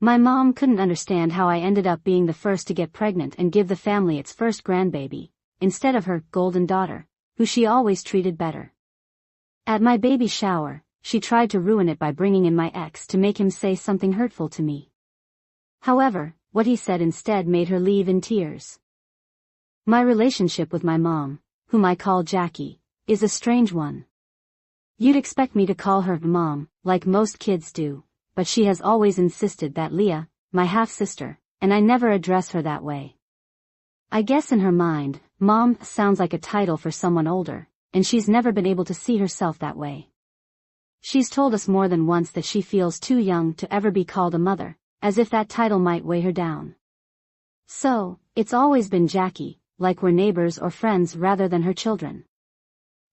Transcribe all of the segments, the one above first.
My mom couldn't understand how I ended up being the first to get pregnant and give the family its first grandbaby, instead of her golden daughter, who she always treated better. At my baby shower, she tried to ruin it by bringing in my ex to make him say something hurtful to me. However, what he said instead made her leave in tears. My relationship with my mom, whom I call Jackie, is a strange one. You'd expect me to call her Mom, like most kids do, but she has always insisted that Leah, my half-sister, and I never address her that way. I guess in her mind, Mom sounds like a title for someone older, and she's never been able to see herself that way. She's told us more than once that she feels too young to ever be called a mother, as if that title might weigh her down. So, it's always been Jackie, like we're neighbors or friends rather than her children.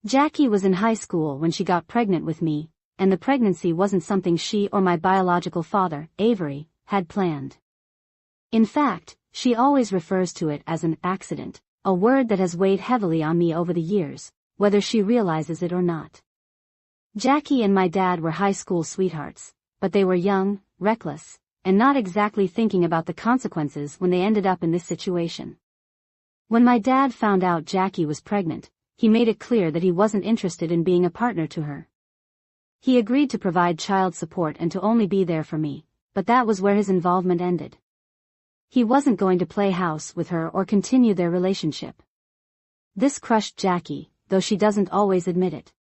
Jackie was in high school when she got pregnant with me, and the pregnancy wasn't something she or my biological father, Avery, had planned. In fact, she always refers to it as an accident, a word that has weighed heavily on me over the years, whether she realizes it or not. Jackie and my dad were high school sweethearts, but they were young, reckless, and not exactly thinking about the consequences when they ended up in this situation. When my dad found out Jackie was pregnant, he made it clear that he wasn't interested in being a partner to her. He agreed to provide child support and to only be there for me, but that was where his involvement ended. He wasn't going to play house with her or continue their relationship. This crushed Jackie, though she doesn't always admit it.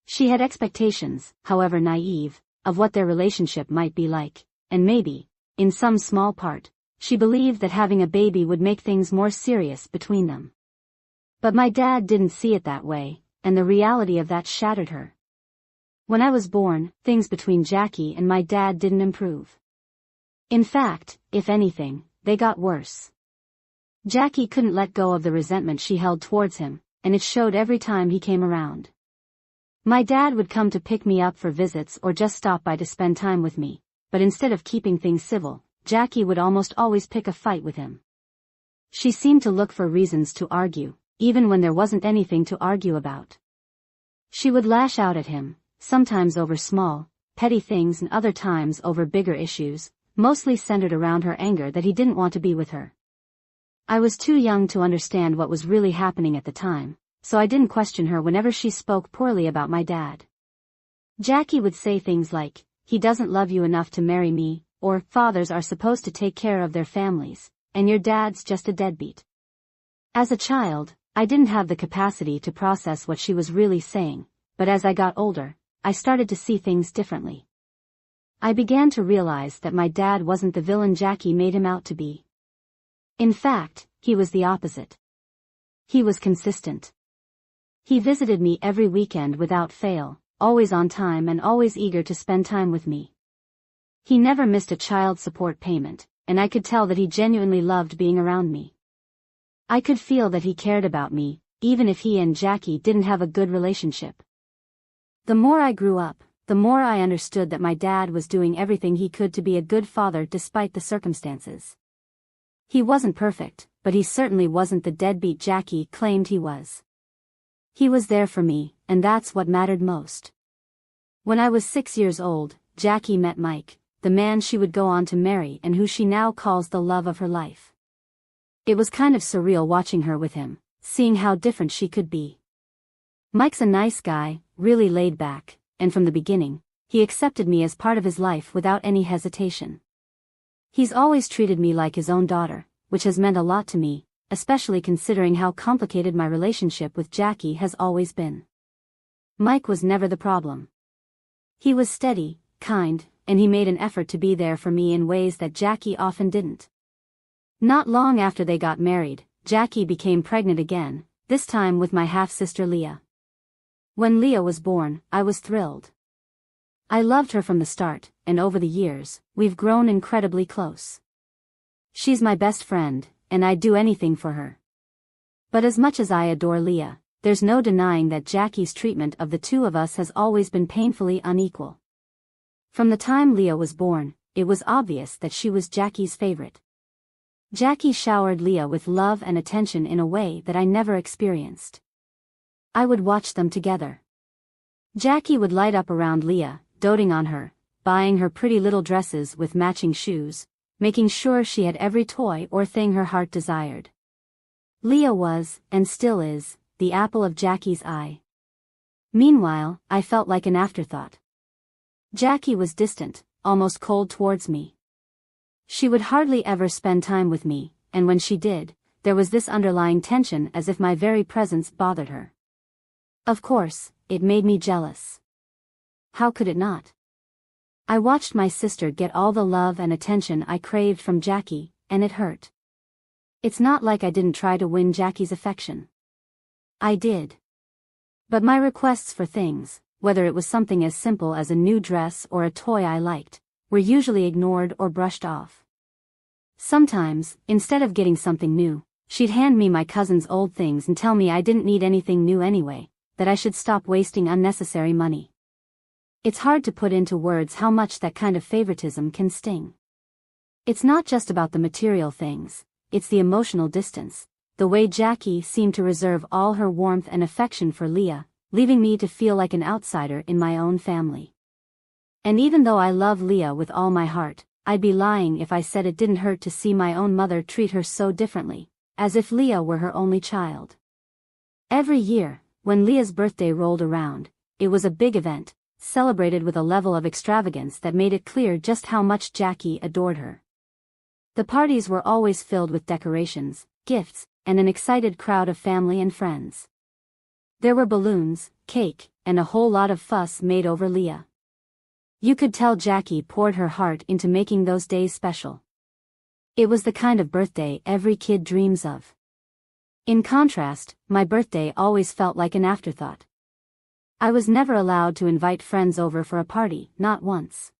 She had expectations, however naive, of what their relationship might be like, and maybe, in some small part, she believed that having a baby would make things more serious between them. But my dad didn't see it that way, and the reality of that shattered her. When I was born, things between Jackie and my dad didn't improve. In fact, if anything, they got worse. Jackie couldn't let go of the resentment she held towards him, and it showed every time he came around. My dad would come to pick me up for visits or just stop by to spend time with me, but instead of keeping things civil, Jackie would almost always pick a fight with him. She seemed to look for reasons to argue, even when there wasn't anything to argue about. She would lash out at him, sometimes over small, petty things and other times over bigger issues, mostly centered around her anger that he didn't want to be with her. I was too young to understand what was really happening at the time, so I didn't question her whenever she spoke poorly about my dad. Jackie would say things like, "He doesn't love you enough to marry me," or "Fathers are supposed to take care of their families, and your dad's just a deadbeat." As a child, I didn't have the capacity to process what she was really saying, but as I got older, I started to see things differently. I began to realize that my dad wasn't the villain Jackie made him out to be. In fact, he was the opposite. He was consistent. He visited me every weekend without fail, always on time and always eager to spend time with me. He never missed a child support payment, and I could tell that he genuinely loved being around me. I could feel that he cared about me, even if he and Jackie didn't have a good relationship. The more I grew up, the more I understood that my dad was doing everything he could to be a good father despite the circumstances. He wasn't perfect, but he certainly wasn't the deadbeat Jackie claimed he was. He was there for me, and that's what mattered most. When I was 6 years old, Jackie met Mike, the man she would go on to marry and who she now calls the love of her life. It was kind of surreal watching her with him, seeing how different she could be. Mike's a nice guy, really laid back, and from the beginning, he accepted me as part of his life without any hesitation. He's always treated me like his own daughter, which has meant a lot to me, especially considering how complicated my relationship with Jackie has always been. Mike was never the problem. He was steady, kind, and he made an effort to be there for me in ways that Jackie often didn't. Not long after they got married, Jackie became pregnant again, this time with my half-sister Leah. When Leah was born, I was thrilled. I loved her from the start, and over the years, we've grown incredibly close. She's my best friend, and I'd do anything for her. But as much as I adore Leah, there's no denying that Jackie's treatment of the two of us has always been painfully unequal. From the time Leah was born, it was obvious that she was Jackie's favorite. Jackie showered Leah with love and attention in a way that I never experienced. I would watch them together. Jackie would light up around Leah, doting on her, buying her pretty little dresses with matching shoes, making sure she had every toy or thing her heart desired. Leah was, and still is, the apple of Jackie's eye. Meanwhile, I felt like an afterthought. Jackie was distant, almost cold towards me. She would hardly ever spend time with me, and when she did, there was this underlying tension as if my very presence bothered her. Of course, it made me jealous. How could it not? I watched my sister get all the love and attention I craved from Jackie, and it hurt. It's not like I didn't try to win Jackie's affection. I did. But my requests for things, whether it was something as simple as a new dress or a toy I liked, were usually ignored or brushed off. Sometimes, instead of getting something new, she'd hand me my cousin's old things and tell me I didn't need anything new anyway, that I should stop wasting unnecessary money. It's hard to put into words how much that kind of favoritism can sting. It's not just about the material things, it's the emotional distance, the way Jackie seemed to reserve all her warmth and affection for Leah, leaving me to feel like an outsider in my own family. And even though I love Leah with all my heart, I'd be lying if I said it didn't hurt to see my own mother treat her so differently, as if Leah were her only child. Every year, when Leah's birthday rolled around, it was a big event, celebrated with a level of extravagance that made it clear just how much Jackie adored her. The parties were always filled with decorations, gifts, and an excited crowd of family and friends. There were balloons, cake, and a whole lot of fuss made over Leah. You could tell Jackie poured her heart into making those days special. It was the kind of birthday every kid dreams of. In contrast, my birthday always felt like an afterthought. I was never allowed to invite friends over for a party, not once.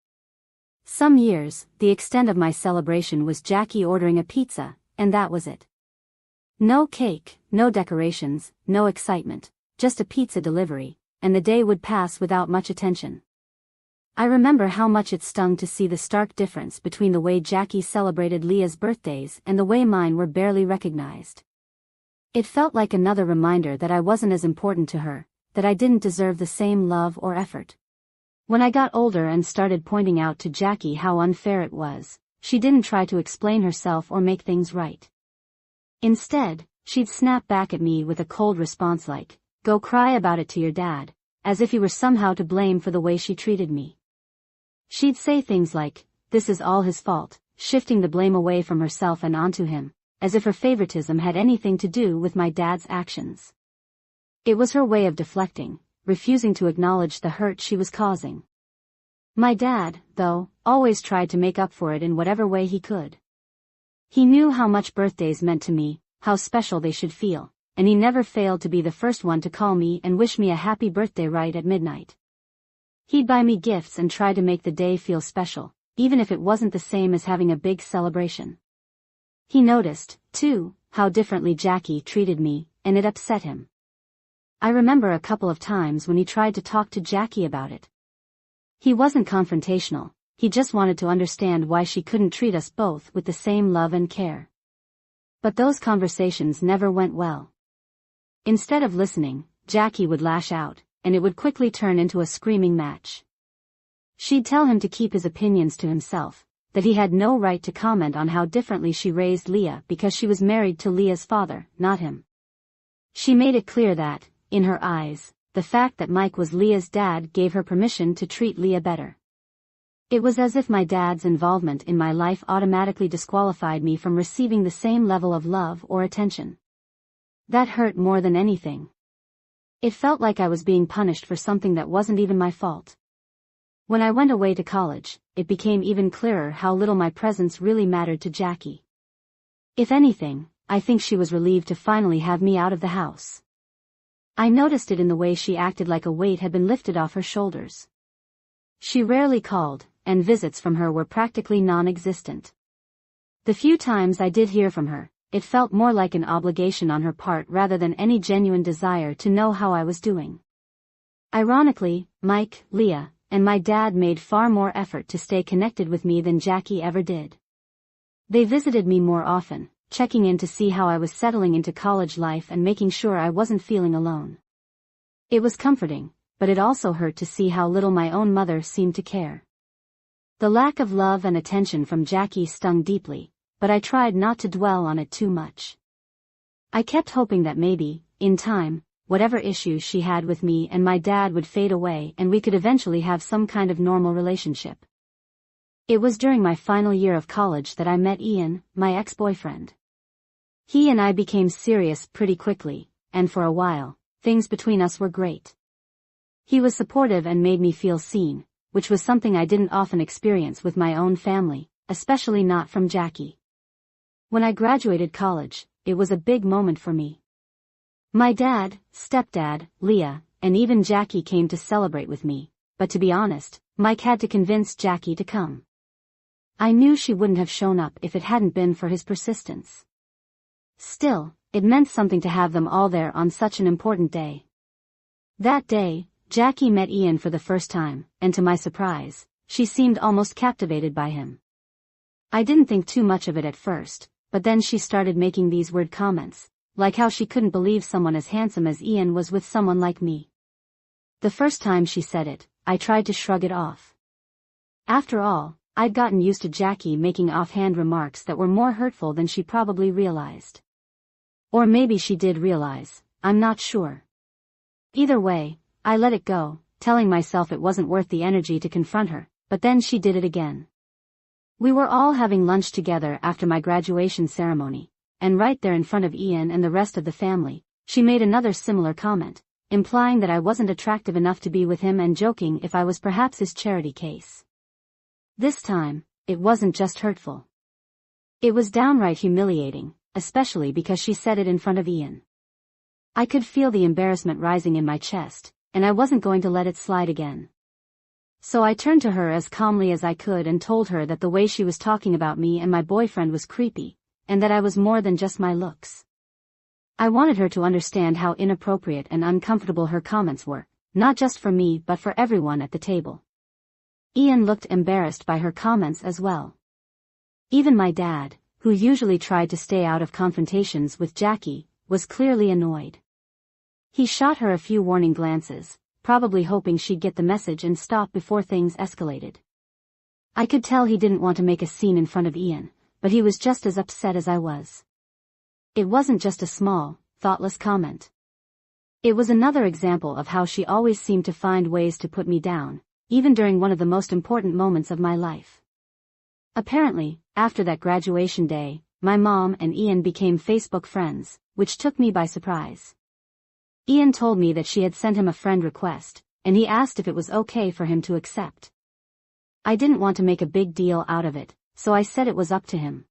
Some years, the extent of my celebration was Jackie ordering a pizza, and that was it. No cake, no decorations, no excitement, just a pizza delivery, and the day would pass without much attention. I remember how much it stung to see the stark difference between the way Jackie celebrated Leah's birthdays and the way mine were barely recognized. It felt like another reminder that I wasn't as important to her, that I didn't deserve the same love or effort. When I got older and started pointing out to Jackie how unfair it was, she didn't try to explain herself or make things right. Instead, she'd snap back at me with a cold response like, "Go cry about it to your dad," as if he were somehow to blame for the way she treated me. She'd say things like, "This is all his fault," shifting the blame away from herself and onto him, as if her favoritism had anything to do with my dad's actions. It was her way of deflecting, refusing to acknowledge the hurt she was causing. My dad, though, always tried to make up for it in whatever way he could. He knew how much birthdays meant to me, how special they should feel, and he never failed to be the first one to call me and wish me a happy birthday right at midnight. He'd buy me gifts and try to make the day feel special, even if it wasn't the same as having a big celebration. He noticed, too, how differently Jackie treated me, and it upset him. I remember a couple of times when he tried to talk to Jackie about it. He wasn't confrontational, he just wanted to understand why she couldn't treat us both with the same love and care. But those conversations never went well. Instead of listening, Jackie would lash out, and it would quickly turn into a screaming match. She'd tell him to keep his opinions to himself, that he had no right to comment on how differently she raised Leah because she was married to Leah's father, not him. She made it clear that, in her eyes, the fact that Mike was Leah's dad gave her permission to treat Leah better. It was as if my dad's involvement in my life automatically disqualified me from receiving the same level of love or attention. That hurt more than anything. It felt like I was being punished for something that wasn't even my fault. When I went away to college, it became even clearer how little my presence really mattered to Jackie. If anything, I think she was relieved to finally have me out of the house. I noticed it in the way she acted like a weight had been lifted off her shoulders. She rarely called, and visits from her were practically non-existent. The few times I did hear from her, it felt more like an obligation on her part rather than any genuine desire to know how I was doing. Ironically, Mike, Leah, and my dad made far more effort to stay connected with me than Jackie ever did. They visited me more often, checking in to see how I was settling into college life and making sure I wasn't feeling alone. It was comforting, but it also hurt to see how little my own mother seemed to care. The lack of love and attention from Jackie stung deeply, but I tried not to dwell on it too much. I kept hoping that maybe, in time, whatever issues she had with me and my dad would fade away and we could eventually have some kind of normal relationship. It was during my final year of college that I met Ian, my ex-boyfriend. He and I became serious pretty quickly, and for a while, things between us were great. He was supportive and made me feel seen, which was something I didn't often experience with my own family, especially not from Jackie. When I graduated college, it was a big moment for me. My dad, stepdad, Leah, and even Jackie came to celebrate with me, but to be honest, Mike had to convince Jackie to come. I knew she wouldn't have shown up if it hadn't been for his persistence. Still, it meant something to have them all there on such an important day. That day, Jackie met Ian for the first time, and to my surprise, she seemed almost captivated by him. I didn't think too much of it at first, but then she started making these weird comments, like how she couldn't believe someone as handsome as Ian was with someone like me. The first time she said it, I tried to shrug it off. After all, I'd gotten used to Jackie making offhand remarks that were more hurtful than she probably realized. Or maybe she did realize, I'm not sure. Either way, I let it go, telling myself it wasn't worth the energy to confront her, but then she did it again. We were all having lunch together after my graduation ceremony, and right there in front of Ian and the rest of the family, she made another similar comment, implying that I wasn't attractive enough to be with him and joking if I was perhaps his charity case. This time, it wasn't just hurtful. It was downright humiliating, especially because she said it in front of Ian. I could feel the embarrassment rising in my chest, and I wasn't going to let it slide again. So I turned to her as calmly as I could and told her that the way she was talking about me and my boyfriend was creepy, and that I was more than just my looks. I wanted her to understand how inappropriate and uncomfortable her comments were, not just for me but for everyone at the table. Ian looked embarrassed by her comments as well. Even my dad, who usually tried to stay out of confrontations with Jackie, was clearly annoyed. He shot her a few warning glances, probably hoping she'd get the message and stop before things escalated. I could tell he didn't want to make a scene in front of Ian, but he was just as upset as I was. It wasn't just a small, thoughtless comment. It was another example of how she always seemed to find ways to put me down, even during one of the most important moments of my life. Apparently, after that graduation day, my mom and Ian became Facebook friends, which took me by surprise. Ian told me that she had sent him a friend request, and he asked if it was okay for him to accept. I didn't want to make a big deal out of it, so I said it was up to him.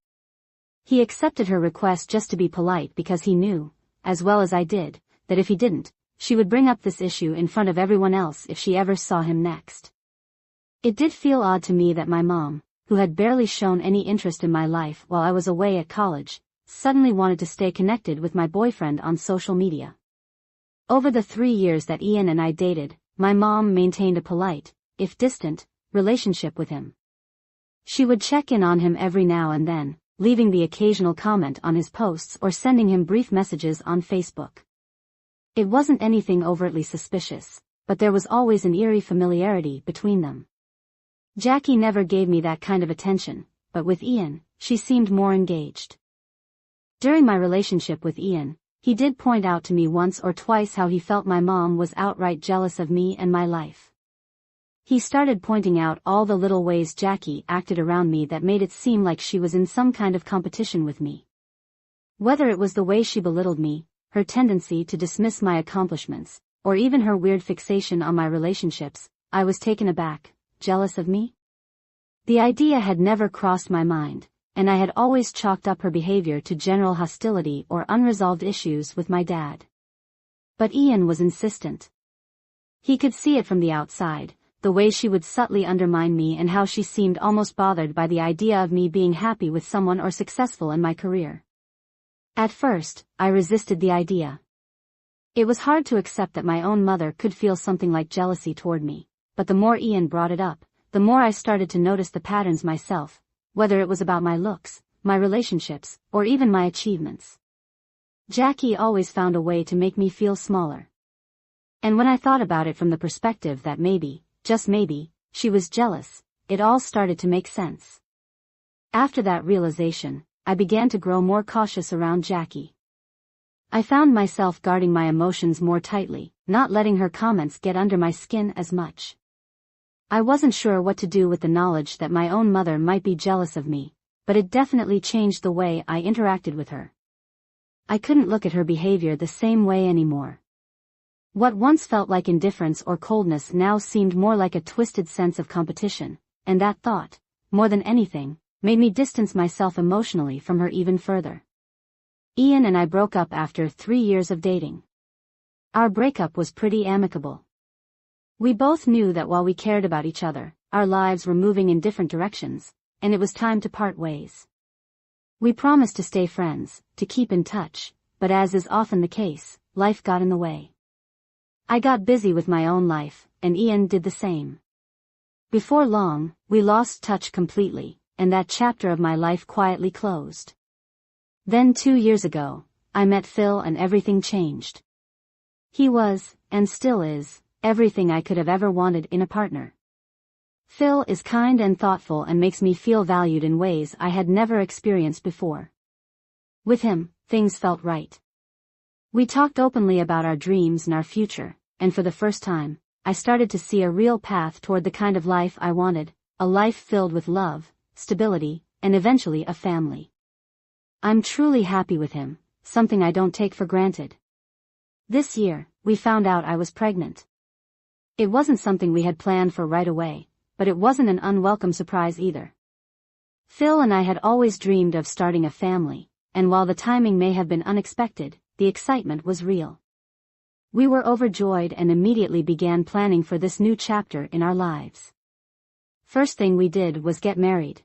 He accepted her request just to be polite because he knew, as well as I did, that if he didn't, she would bring up this issue in front of everyone else if she ever saw him next. It did feel odd to me that my mom, who had barely shown any interest in my life while I was away at college, suddenly wanted to stay connected with my boyfriend on social media. Over the 3 years that Ian and I dated, my mom maintained a polite, if distant, relationship with him. She would check in on him every now and then, leaving the occasional comment on his posts or sending him brief messages on Facebook. It wasn't anything overtly suspicious, but there was always an eerie familiarity between them. Jackie never gave me that kind of attention, but with Ian, she seemed more engaged. During my relationship with Ian, he did point out to me once or twice how he felt my mom was outright jealous of me and my life. He started pointing out all the little ways Jackie acted around me that made it seem like she was in some kind of competition with me. Whether it was the way she belittled me, her tendency to dismiss my accomplishments, or even her weird fixation on my relationships, I was taken aback. Jealous of me? The idea had never crossed my mind, and I had always chalked up her behavior to general hostility or unresolved issues with my dad. But Ian was insistent. He could see it from the outside, the way she would subtly undermine me and how she seemed almost bothered by the idea of me being happy with someone or successful in my career. At first, I resisted the idea. It was hard to accept that my own mother could feel something like jealousy toward me, but the more Ian brought it up, the more I started to notice the patterns myself, whether it was about my looks, my relationships, or even my achievements. Jackie always found a way to make me feel smaller. And when I thought about it from the perspective that maybe, just maybe, she was jealous, it all started to make sense. After that realization, I began to grow more cautious around Jackie. I found myself guarding my emotions more tightly, not letting her comments get under my skin as much. I wasn't sure what to do with the knowledge that my own mother might be jealous of me, but it definitely changed the way I interacted with her. I couldn't look at her behavior the same way anymore. What once felt like indifference or coldness now seemed more like a twisted sense of competition, and that thought, more than anything, made me distance myself emotionally from her even further. Ian and I broke up after 3 years of dating. Our breakup was pretty amicable. We both knew that while we cared about each other, our lives were moving in different directions, and it was time to part ways. We promised to stay friends, to keep in touch, but as is often the case, life got in the way. I got busy with my own life, and Ian did the same. Before long, we lost touch completely, and that chapter of my life quietly closed. Then 2 years ago, I met Phil and everything changed. He was, and still is, everything I could have ever wanted in a partner. Phil is kind and thoughtful and makes me feel valued in ways I had never experienced before. With him, things felt right. We talked openly about our dreams and our future, and for the first time, I started to see a real path toward the kind of life I wanted, a life filled with love, stability, and eventually a family. I'm truly happy with him, something I don't take for granted. This year, we found out I was pregnant. It wasn't something we had planned for right away, but it wasn't an unwelcome surprise either. Phil and I had always dreamed of starting a family, and while the timing may have been unexpected, the excitement was real. We were overjoyed and immediately began planning for this new chapter in our lives. First thing we did was get married.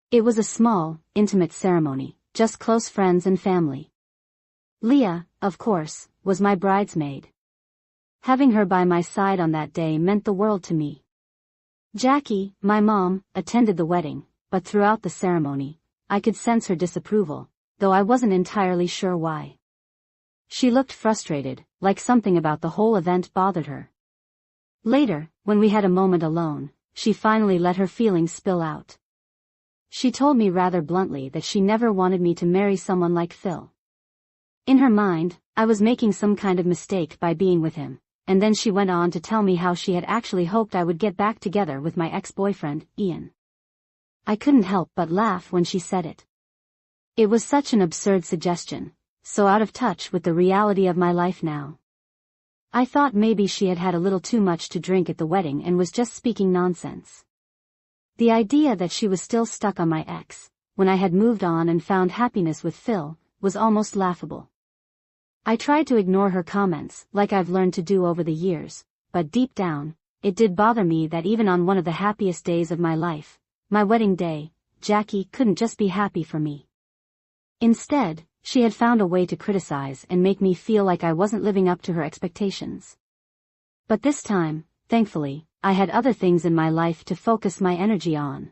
It was a small, intimate ceremony, just close friends and family. Leah, of course, was my bridesmaid. Having her by my side on that day meant the world to me. Jackie, my mom, attended the wedding, but throughout the ceremony, I could sense her disapproval, though I wasn't entirely sure why. She looked frustrated, like something about the whole event bothered her. Later, when we had a moment alone, she finally let her feelings spill out. She told me rather bluntly that she never wanted me to marry someone like Phil. In her mind, I was making some kind of mistake by being with him, and then she went on to tell me how she had actually hoped I would get back together with my ex-boyfriend, Ian. I couldn't help but laugh when she said it. It was such an absurd suggestion, so out of touch with the reality of my life now. I thought maybe she had had a little too much to drink at the wedding and was just speaking nonsense. The idea that she was still stuck on my ex, when I had moved on and found happiness with Phil, was almost laughable. I tried to ignore her comments, like I've learned to do over the years, but deep down, it did bother me that even on one of the happiest days of my life, my wedding day, Jackie couldn't just be happy for me. Instead, she had found a way to criticize and make me feel like I wasn't living up to her expectations. But this time, thankfully, I had other things in my life to focus my energy on.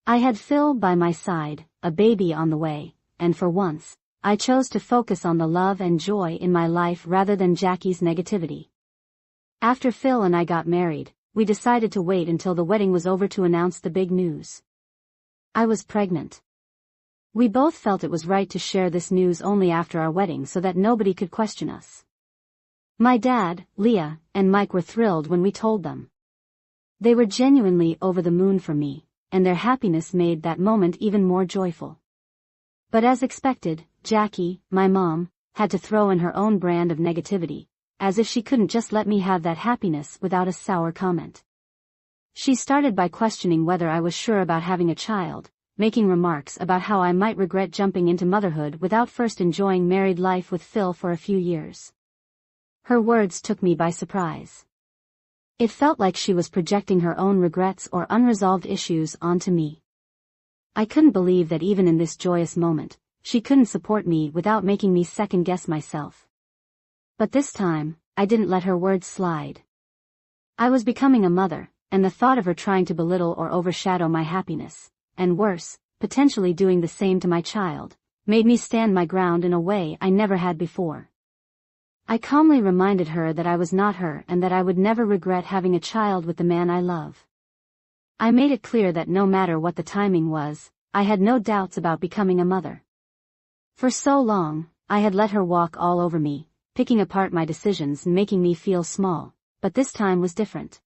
I had Phil by my side, a baby on the way, and for once, I chose to focus on the love and joy in my life rather than Jackie's negativity. After Phil and I got married, we decided to wait until the wedding was over to announce the big news. I was pregnant. We both felt it was right to share this news only after our wedding so that nobody could question us. My dad, Leah, and Mike were thrilled when we told them. They were genuinely over the moon for me, and their happiness made that moment even more joyful. But as expected, Jackie, my mom, had to throw in her own brand of negativity, as if she couldn't just let me have that happiness without a sour comment. She started by questioning whether I was sure about having a child, making remarks about how I might regret jumping into motherhood without first enjoying married life with Phil for a few years. Her words took me by surprise. It felt like she was projecting her own regrets or unresolved issues onto me. I couldn't believe that even in this joyous moment, she couldn't support me without making me second-guess myself. But this time, I didn't let her words slide. I was becoming a mother, and the thought of her trying to belittle or overshadow my happiness, and worse, potentially doing the same to my child, made me stand my ground in a way I never had before. I calmly reminded her that I was not her and that I would never regret having a child with the man I love. I made it clear that no matter what the timing was, I had no doubts about becoming a mother. For so long, I had let her walk all over me, picking apart my decisions and making me feel small, but this time was different.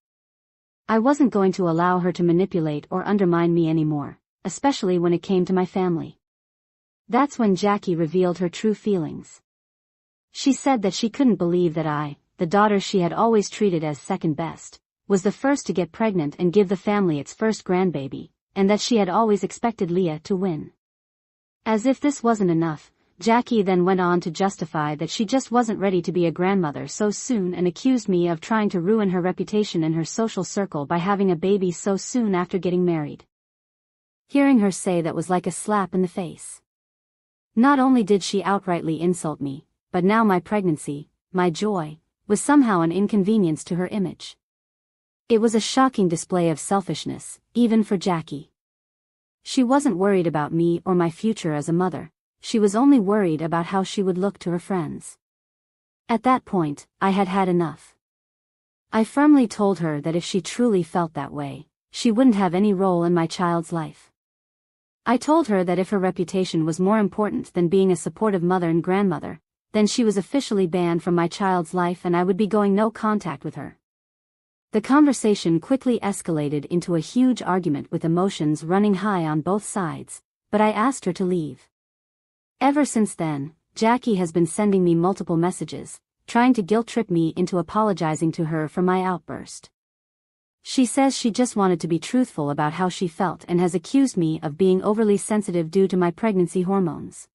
I wasn't going to allow her to manipulate or undermine me anymore, especially when it came to my family. That's when Jackie revealed her true feelings. She said that she couldn't believe that I, the daughter she had always treated as second best, was the first to get pregnant and give the family its first grandbaby, and that she had always expected Leah to win. As if this wasn't enough, Jackie then went on to justify that she just wasn't ready to be a grandmother so soon and accused me of trying to ruin her reputation in her social circle by having a baby so soon after getting married. Hearing her say that was like a slap in the face. Not only did she outrightly insult me, but now my pregnancy, my joy, was somehow an inconvenience to her image. It was a shocking display of selfishness, even for Jackie. She wasn't worried about me or my future as a mother. She was only worried about how she would look to her friends. At that point, I had had enough. I firmly told her that if she truly felt that way, she wouldn't have any role in my child's life. I told her that if her reputation was more important than being a supportive mother and grandmother, then she was officially banned from my child's life and I would be going no contact with her. The conversation quickly escalated into a huge argument with emotions running high on both sides, but I asked her to leave. Ever since then, Jackie has been sending me multiple messages, trying to guilt-trip me into apologizing to her for my outburst. She says she just wanted to be truthful about how she felt and has accused me of being overly sensitive due to my pregnancy hormones.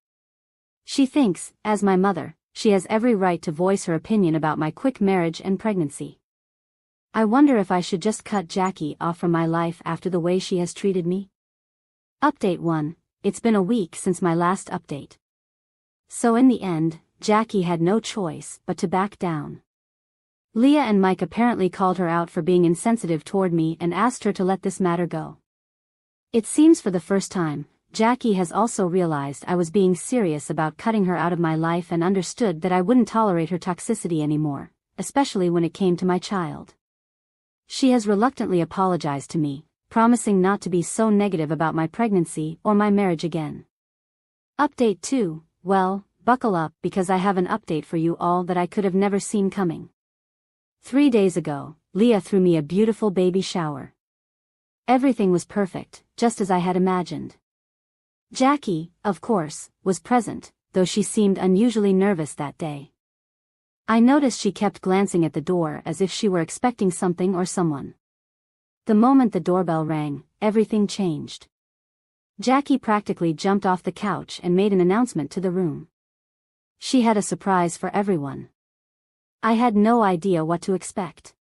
She thinks, as my mother, she has every right to voice her opinion about my quick marriage and pregnancy. I wonder if I should just cut Jackie off from my life after the way she has treated me. Update 1. It's been a week since my last update. So in the end, Jackie had no choice but to back down. Leah and Mike apparently called her out for being insensitive toward me and asked her to let this matter go. It seems for the first time, Jackie has also realized I was being serious about cutting her out of my life and understood that I wouldn't tolerate her toxicity anymore, especially when it came to my child. She has reluctantly apologized to me, promising not to be so negative about my pregnancy or my marriage again. Update 2, well, buckle up because I have an update for you all that I could have never seen coming. 3 days ago, Leah threw me a beautiful baby shower. Everything was perfect, just as I had imagined. Jackie, of course, was present, though she seemed unusually nervous that day. I noticed she kept glancing at the door as if she were expecting something or someone. The moment the doorbell rang, everything changed. Jackie practically jumped off the couch and made an announcement to the room. She had a surprise for everyone. I had no idea what to expect.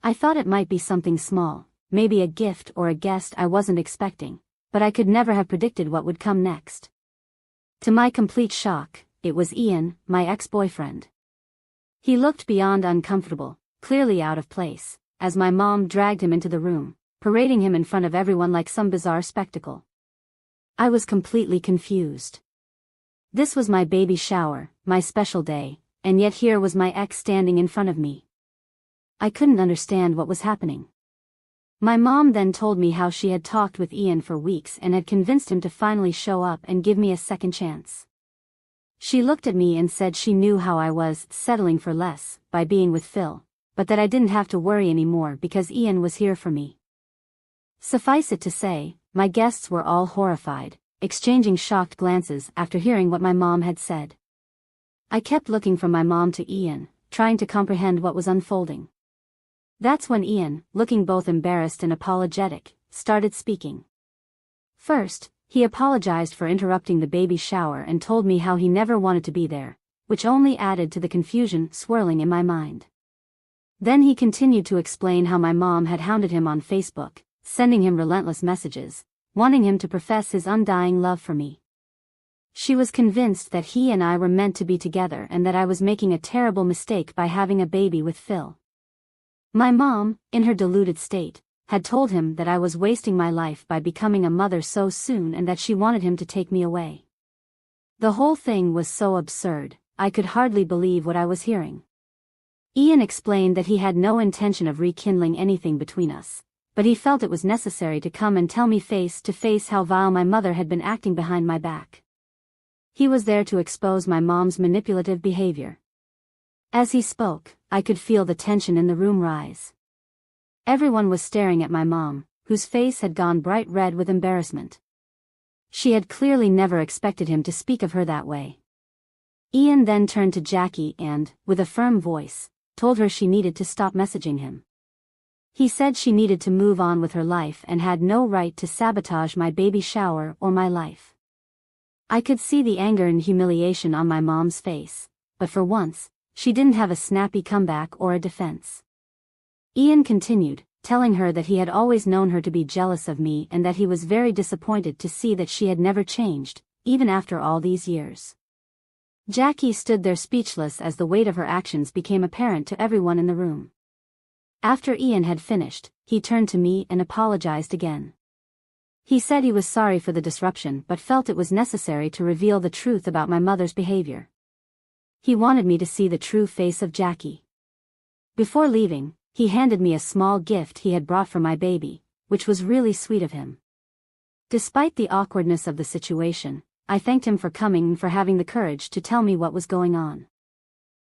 I thought it might be something small, maybe a gift or a guest I wasn't expecting, but I could never have predicted what would come next. To my complete shock, it was Ian, my ex-boyfriend. He looked beyond uncomfortable, clearly out of place, as my mom dragged him into the room, parading him in front of everyone like some bizarre spectacle. I was completely confused. This was my baby shower, my special day, and yet here was my ex standing in front of me. I couldn't understand what was happening. My mom then told me how she had talked with Ian for weeks and had convinced him to finally show up and give me a second chance. She looked at me and said she knew how I was settling for less by being with Phil, but that I didn't have to worry anymore because Ian was here for me. Suffice it to say, my guests were all horrified, exchanging shocked glances after hearing what my mom had said. I kept looking from my mom to Ian, trying to comprehend what was unfolding. That's when Ian, looking both embarrassed and apologetic, started speaking. First, he apologized for interrupting the baby shower and told me how he never wanted to be there, which only added to the confusion swirling in my mind. Then he continued to explain how my mom had hounded him on Facebook, sending him relentless messages, wanting him to profess his undying love for me. She was convinced that he and I were meant to be together and that I was making a terrible mistake by having a baby with Phil. My mom, in her deluded state, had told him that I was wasting my life by becoming a mother so soon and that she wanted him to take me away. The whole thing was so absurd, I could hardly believe what I was hearing. Ian explained that he had no intention of rekindling anything between us, but he felt it was necessary to come and tell me face to face how vile my mother had been acting behind my back. He was there to expose my mom's manipulative behavior. As he spoke, I could feel the tension in the room rise. Everyone was staring at my mom, whose face had gone bright red with embarrassment. She had clearly never expected him to speak of her that way. Ian then turned to Jackie and, with a firm voice, told her she needed to stop messaging him. He said she needed to move on with her life and had no right to sabotage my baby shower or my life. I could see the anger and humiliation on my mom's face, but for once, she didn't have a snappy comeback or a defense. Ian continued, telling her that he had always known her to be jealous of me and that he was very disappointed to see that she had never changed, even after all these years. Jackie stood there speechless as the weight of her actions became apparent to everyone in the room. After Ian had finished, he turned to me and apologized again. He said he was sorry for the disruption but felt it was necessary to reveal the truth about my mother's behavior. He wanted me to see the true face of Jackie. Before leaving, he handed me a small gift he had brought for my baby, which was really sweet of him. Despite the awkwardness of the situation, I thanked him for coming and for having the courage to tell me what was going on.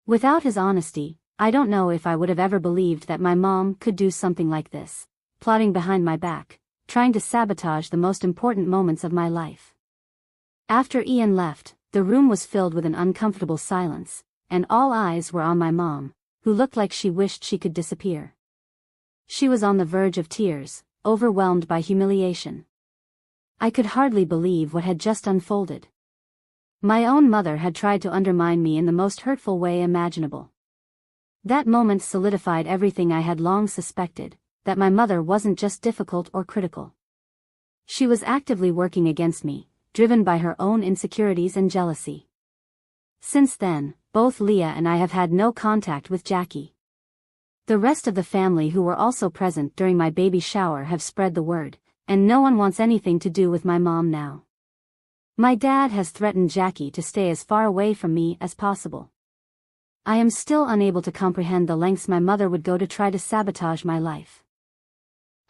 Without his honesty, I don't know if I would have ever believed that my mom could do something like this, plotting behind my back, trying to sabotage the most important moments of my life. After Ian left, the room was filled with an uncomfortable silence, and all eyes were on my mom, who looked like she wished she could disappear. She was on the verge of tears, overwhelmed by humiliation. I could hardly believe what had just unfolded. My own mother had tried to undermine me in the most hurtful way imaginable. That moment solidified everything I had long suspected, that my mother wasn't just difficult or critical. She was actively working against me, driven by her own insecurities and jealousy. Since then, both Leah and I have had no contact with Jackie. The rest of the family who were also present during my baby shower have spread the word, and no one wants anything to do with my mom now. My dad has threatened Jackie to stay as far away from me as possible. I am still unable to comprehend the lengths my mother would go to try to sabotage my life.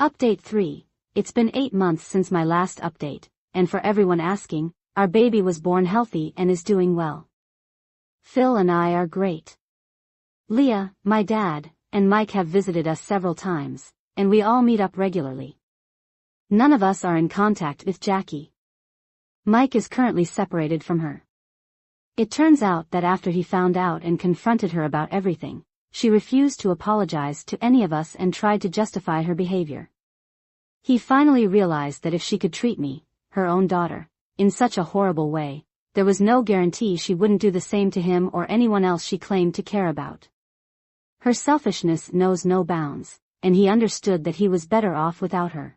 Update 3. It's been 8 months since my last update, and for everyone asking, our baby was born healthy and is doing well. Phil and I are great. Leah, my dad, and Mike have visited us several times, and we all meet up regularly. None of us are in contact with Jackie. Mike is currently separated from her. It turns out that after he found out and confronted her about everything, she refused to apologize to any of us and tried to justify her behavior. He finally realized that if she could treat me, her own daughter, in such a horrible way, there was no guarantee she wouldn't do the same to him or anyone else she claimed to care about. Her selfishness knows no bounds, and he understood that he was better off without her.